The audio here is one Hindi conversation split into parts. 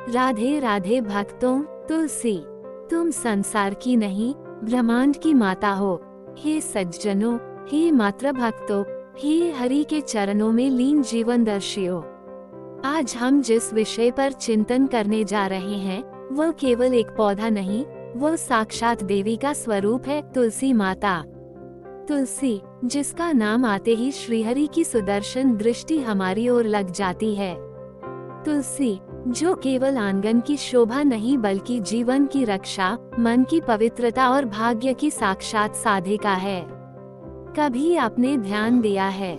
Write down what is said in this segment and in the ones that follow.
राधे राधे भक्तों। तुलसी, तुम संसार की नहीं ब्रह्मांड की माता हो। हे सज्जनों, हे मातृ भक्तों, हे हरि के चरणों में लीन जीवन दर्शियों। आज हम जिस विषय पर चिंतन करने जा रहे हैं वह केवल एक पौधा नहीं, वह साक्षात देवी का स्वरूप है, तुलसी माता। तुलसी, जिसका नाम आते ही श्रीहरि की सुदर्शन दृष्टि हमारी ओर लग जाती है। तुलसी, जो केवल आंगन की शोभा नहीं बल्कि जीवन की रक्षा, मन की पवित्रता और भाग्य की साक्षात साधिका है। कभी आपने ध्यान दिया है,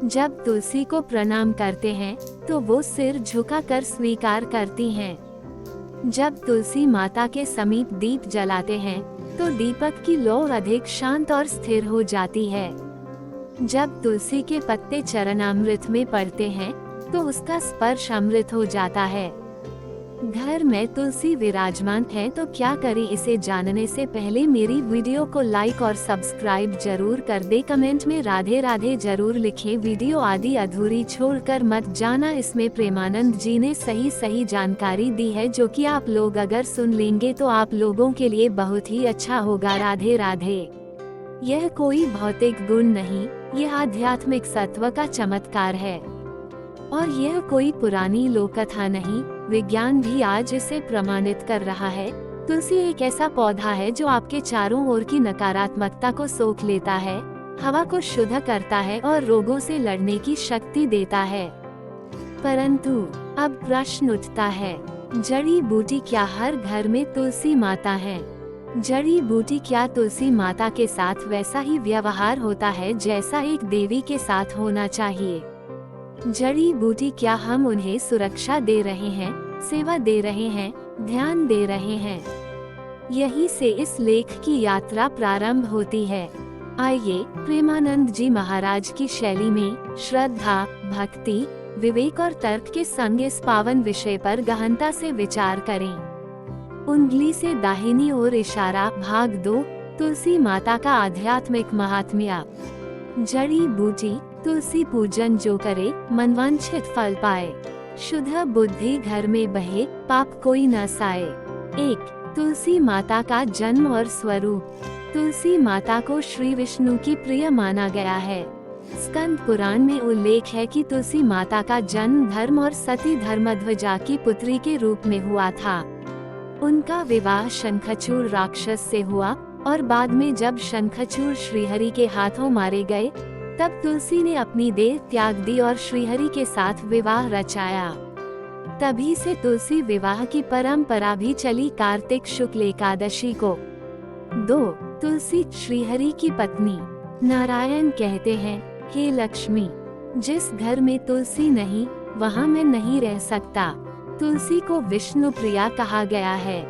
जब तुलसी को प्रणाम करते हैं तो वो सिर झुकाकर स्वीकार करती हैं। जब तुलसी माता के समीप दीप जलाते हैं तो दीपक की लौ अधिक शांत और स्थिर हो जाती है। जब तुलसी के पत्ते चरणामृत में पड़ते हैं तो उसका स्पर्श अमृत हो जाता है। घर में तुलसी विराजमान है तो क्या करें, इसे जानने से पहले मेरी वीडियो को लाइक और सब्सक्राइब जरूर कर दे। कमेंट में राधे राधे जरूर लिखें। वीडियो आदि अधूरी छोड़कर मत जाना, इसमें प्रेमानंद जी ने सही जानकारी दी है जो कि आप लोग अगर सुन लेंगे तो आप लोगों के लिए बहुत ही अच्छा होगा। राधे राधे। यह कोई भौतिक गुण नहीं, यह आध्यात्मिक सत्व का चमत्कार है और यह कोई पुरानी लोककथा नहीं, विज्ञान भी आज इसे प्रमाणित कर रहा है। तुलसी एक ऐसा पौधा है जो आपके चारों ओर की नकारात्मकता को सोख लेता है, हवा को शुद्ध करता है और रोगों से लड़ने की शक्ति देता है। परंतु अब प्रश्न उठता है, जड़ी बूटी क्या हर घर में तुलसी माता है? जड़ी बूटी क्या तुलसी माता के साथ वैसा ही व्यवहार होता है जैसा एक देवी के साथ होना चाहिए? जड़ी बूटी क्या हम उन्हें सुरक्षा दे रहे हैं, सेवा दे रहे हैं, ध्यान दे रहे हैं? यहीं से इस लेख की यात्रा प्रारंभ होती है। आइए प्रेमानंद जी महाराज की शैली में श्रद्धा, भक्ति, विवेक और तर्क के संग इस पावन विषय पर गहनता से विचार करें। उंगली से दाहिनी ओर इशारा, भाग 2, तुलसी माता का आध्यात्मिक महात्म्य। जड़ी बूटी, तुलसी पूजन जो करे मनवांछित फल पाए, शुद्ध बुद्धि घर में बहे, पाप कोई न साए। 1. तुलसी माता का जन्म और स्वरूप। तुलसी माता को श्री विष्णु की प्रिय माना गया है। स्कंद पुराण में उल्लेख है कि तुलसी माता का जन्म धर्म और सती धर्मध्वजा की पुत्री के रूप में हुआ था। उनका विवाह शंखचूड़ राक्षस से हुआ और बाद में जब शंखचूड़ श्रीहरि के हाथों मारे गए तब तुलसी ने अपनी देह त्याग दी और श्रीहरि के साथ विवाह रचाया। तभी से तुलसी विवाह की परंपरा भी चली कार्तिक शुक्ल एकादशी को। 2. तुलसी श्रीहरि की पत्नी। नारायण कहते हैं, हे लक्ष्मी, जिस घर में तुलसी नहीं वहाँ मैं नहीं रह सकता। तुलसी को विष्णु प्रिया कहा गया है।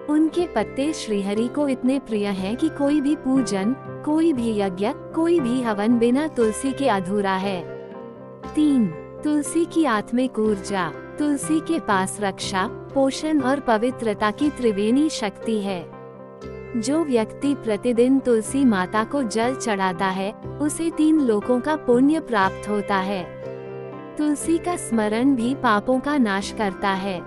उनके पत्ते श्रीहरि को इतने प्रिय हैं कि कोई भी पूजन, कोई भी यज्ञ, कोई भी हवन बिना तुलसी के अधूरा है। 3. तुलसी की आत्मिक ऊर्जा। तुलसी के पास रक्षा, पोषण और पवित्रता की त्रिवेणी शक्ति है। जो व्यक्ति प्रतिदिन तुलसी माता को जल चढ़ाता है उसे 3 लोकों का पुण्य प्राप्त होता है। तुलसी का स्मरण भी पापों का नाश करता है।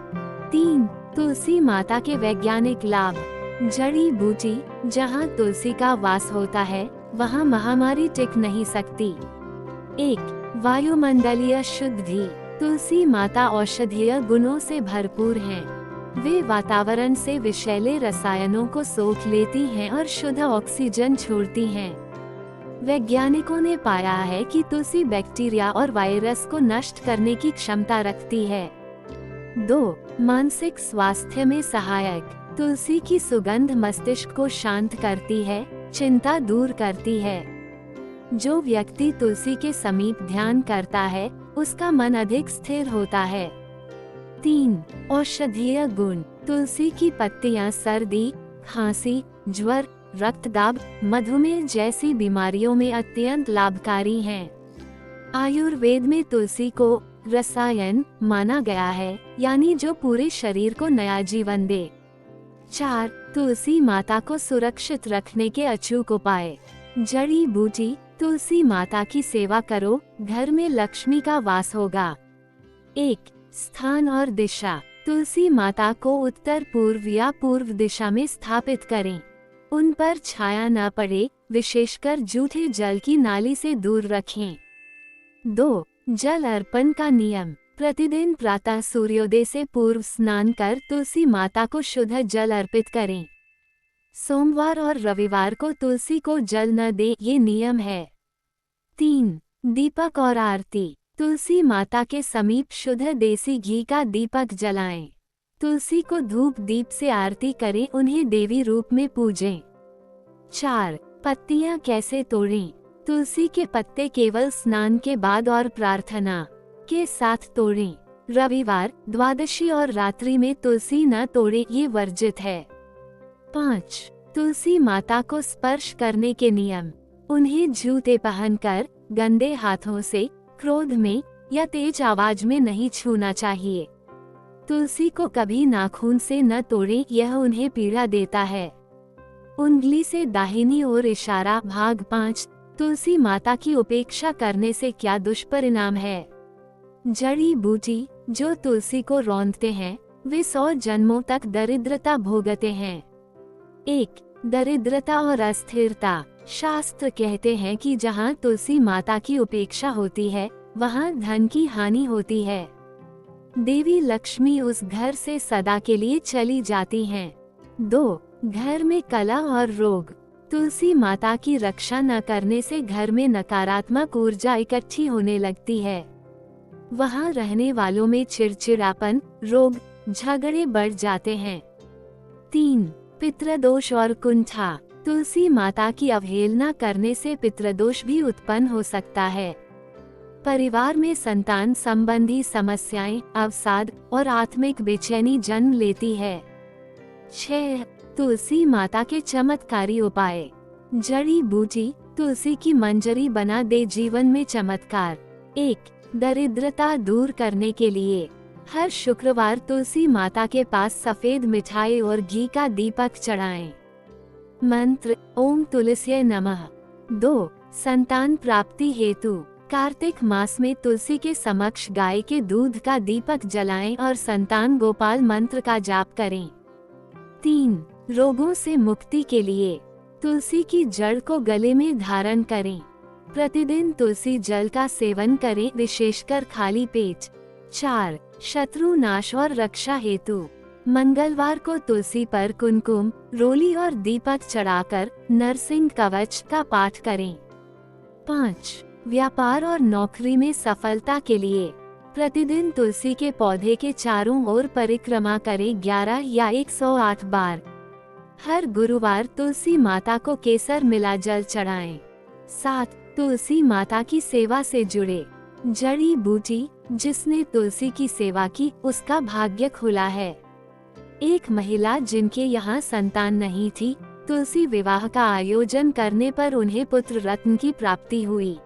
3. तुलसी माता के वैज्ञानिक लाभ। जड़ी बूटी, जहाँ तुलसी का वास होता है वहाँ महामारी टिक नहीं सकती। 1. वायुमंडलीय शुद्धि। तुलसी माता औषधीय गुणों से भरपूर हैं। वे वातावरण से विषैले रसायनों को सोख लेती हैं और शुद्ध ऑक्सीजन छोड़ती हैं। वैज्ञानिकों ने पाया है कि तुलसी बैक्टीरिया और वायरस को नष्ट करने की क्षमता रखती है। 2. मानसिक स्वास्थ्य में सहायक। तुलसी की सुगंध मस्तिष्क को शांत करती है, चिंता दूर करती है। जो व्यक्ति तुलसी के समीप ध्यान करता है उसका मन अधिक स्थिर होता है। 3. औषधीय गुण। तुलसी की पत्तियां सर्दी, खांसी, ज्वर, रक्तदाब, मधुमेह जैसी बीमारियों में अत्यंत लाभकारी हैं। आयुर्वेद में तुलसी को रसायन माना गया है, यानी जो पूरे शरीर को नया जीवन दे। 4. तुलसी माता को सुरक्षित रखने के अचूक उपाय। जड़ी बूटी, तुलसी माता की सेवा करो, घर में लक्ष्मी का वास होगा। 1. स्थान और दिशा। तुलसी माता को उत्तर पूर्व या पूर्व दिशा में स्थापित करें। उन पर छाया न पड़े, विशेषकर जूठे जल की नाली से दूर रखें। 2. जल अर्पण का नियम। प्रतिदिन प्रातः सूर्योदय से पूर्व स्नान कर तुलसी माता को शुद्ध जल अर्पित करें। सोमवार और रविवार को तुलसी को जल न दे, ये नियम है। 3. दीपक और आरती। तुलसी माता के समीप शुद्ध देसी घी का दीपक जलाएं। तुलसी को धूप दीप से आरती करें, उन्हें देवी रूप में पूजें। 4. पत्तियां कैसे तोड़ें। तुलसी के पत्ते केवल स्नान के बाद और प्रार्थना के साथ तोड़ें। रविवार, द्वादशी और रात्रि में तुलसी न तोड़ें, ये वर्जित है। 5. तुलसी माता को स्पर्श करने के नियम। उन्हें जूते पहनकर, गंदे हाथों से, क्रोध में या तेज आवाज में नहीं छूना चाहिए। तुलसी को कभी नाखून से न तोड़ें, यह उन्हें पीड़ा देता है। उंगली से दाहिनी ओर इशारा। भाग 5। तुलसी माता की उपेक्षा करने से क्या दुष्परिणाम है। जड़ी बूटी जो तुलसी को रौंदते हैं, वे 100 जन्मों तक दरिद्रता भोगते हैं। 1. दरिद्रता और अस्थिरता। शास्त्र कहते हैं कि जहाँ तुलसी माता की उपेक्षा होती है, वहाँ धन की हानि होती है। देवी लक्ष्मी उस घर से सदा के लिए चली जाती हैं। 2. घर में कलह और रोग। तुलसी माता की रक्षा न करने से घर में नकारात्मक ऊर्जा इकट्ठी होने लगती है। वहाँ रहने वालों में चिड़चिड़ापन, रोग, झगड़े बढ़ जाते हैं। 3. पितृदोष और कुंठा। तुलसी माता की अवहेलना करने से पितृदोष भी उत्पन्न हो सकता है। परिवार में संतान संबंधी समस्याएं, अवसाद और आत्मिक बेचैनी जन्म लेती है। 6. तुलसी माता के चमत्कारी उपाय। जड़ी बूटी तुलसी की मंजरी बना दे जीवन में चमत्कार। 1. दरिद्रता दूर करने के लिए हर शुक्रवार तुलसी माता के पास सफेद मिठाई और घी का दीपक चढ़ाएं। मंत्र: ओम तुलस्यै नमः। 2. संतान प्राप्ति हेतु कार्तिक मास में तुलसी के समक्ष गाय के दूध का दीपक जलाएं और संतान गोपाल मंत्र का जाप करें। 3. रोगों से मुक्ति के लिए तुलसी की जड़ को गले में धारण करें। प्रतिदिन तुलसी जल का सेवन करें, विशेषकर खाली पेट। 4. शत्रु नाश और रक्षा हेतु मंगलवार को तुलसी पर कुमकुम, रोली और दीपक चढ़ाकर नरसिंह कवच का पाठ करें। 5. व्यापार और नौकरी में सफलता के लिए प्रतिदिन तुलसी के पौधे के चारों ओर परिक्रमा करें 11 या 108 बार। हर गुरुवार तुलसी माता को केसर मिला जल चढ़ाएं। 7. तुलसी माता की सेवा से जुड़े जड़ी बूटी जिसने तुलसी की सेवा की, उसका भाग्य खुला है। एक महिला जिनके यहाँ संतान नहीं थी, तुलसी विवाह का आयोजन करने पर उन्हें पुत्र रत्न की प्राप्ति हुई।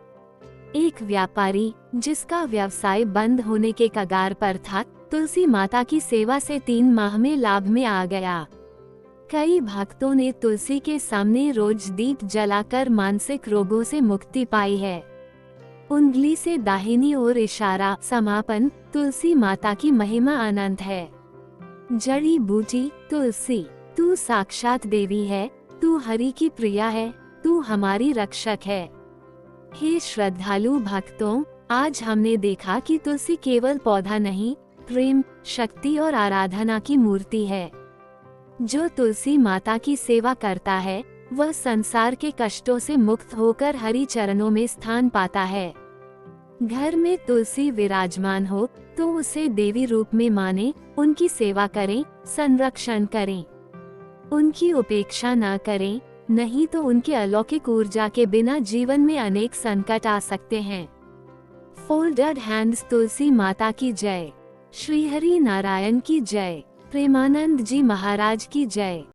एक व्यापारी जिसका व्यवसाय बंद होने के कगार पर था, तुलसी माता की सेवा से 3 माह में लाभ में आ गया। कई भक्तों ने तुलसी के सामने रोज दीप जलाकर मानसिक रोगों से मुक्ति पाई है। उंगली से दाहिनी ओर इशारा। समापन: तुलसी माता की महिमा अनंत है। जड़ी बूटी तुलसी, तू साक्षात देवी है, तू हरि की प्रिया है, तू हमारी रक्षक है। हे श्रद्धालु भक्तों, आज हमने देखा कि तुलसी केवल पौधा नहीं, प्रेम, शक्ति और आराधना की मूर्ति है। जो तुलसी माता की सेवा करता है, वह संसार के कष्टों से मुक्त होकर हरि चरणों में स्थान पाता है। घर में तुलसी विराजमान हो तो उसे देवी रूप में माने, उनकी सेवा करें, संरक्षण करें, उनकी उपेक्षा न करें, नहीं तो उनके अलौकिक ऊर्जा के बिना जीवन में अनेक संकट आ सकते हैं। फोल्डेड हैंड्स तुलसी माता की जय। श्री हरि नारायण की जय। प्रेमानंद जी महाराज की जय।